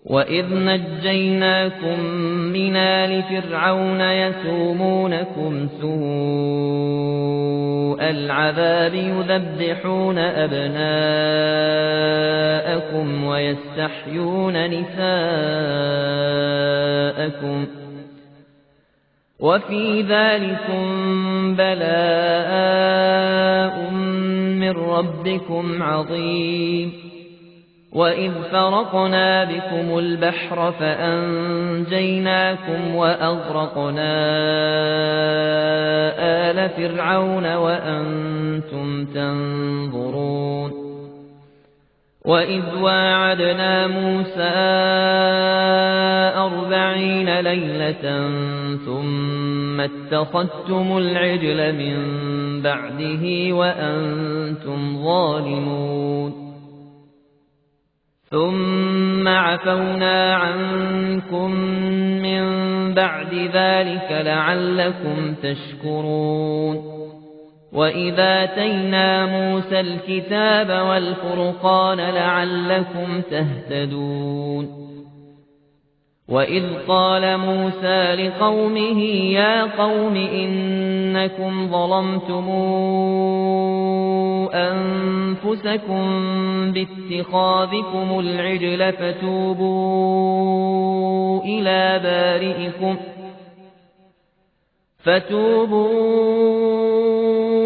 وإذ نجيناكم من آل فرعون يسومونكم سوء العذاب يذبحون أبناءكم ويستحيون نساءكم وفي ذلكم بلاء من ربكم عظيم. وإذ فرقنا بكم البحر فأنجيناكم وأغرقنا آل فرعون وأنتم تنظرون. وإذ واعدنا موسى 40 ليلة ثم اتخذتم العجل من بعده وأنتم ظالمون. ثم عفونا عنكم من بعد ذلك لعلكم تشكرون. وإذ آتينا موسى الكتاب والفرقان لعلكم تهتدون. وإذ قال موسى لقومه يا قوم إنكم ظلمتم أنفسكم باتخاذكم العجل فتوبوا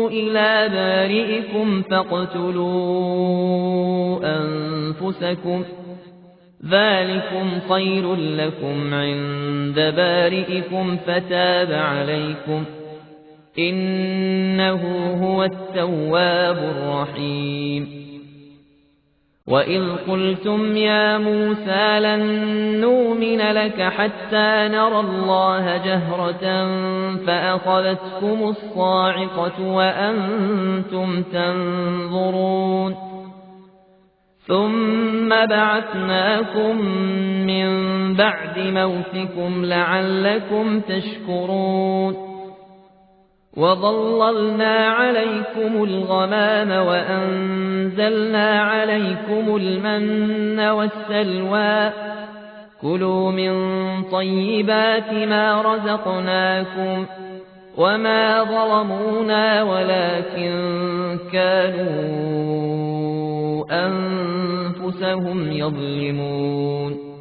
إلى بارئكم فاقتلوا أنفسكم ذلكم خير لكم عند بارئكم فتاب عليكم إنه هو التواب الرحيم. وإذ قلتم يا موسى لن نؤمن لك حتى نرى الله جهرة فأخذتكم الصاعقة وأنتم تنظرون. ثم بعثناكم من بعد موتكم لعلكم تشكرون. وظللنا عليكم الغمام وأنزلنا عليكم المن والسلوى كلوا من طيبات ما رزقناكم وما ظلمونا ولكن كانوا أنفسهم يظلمون.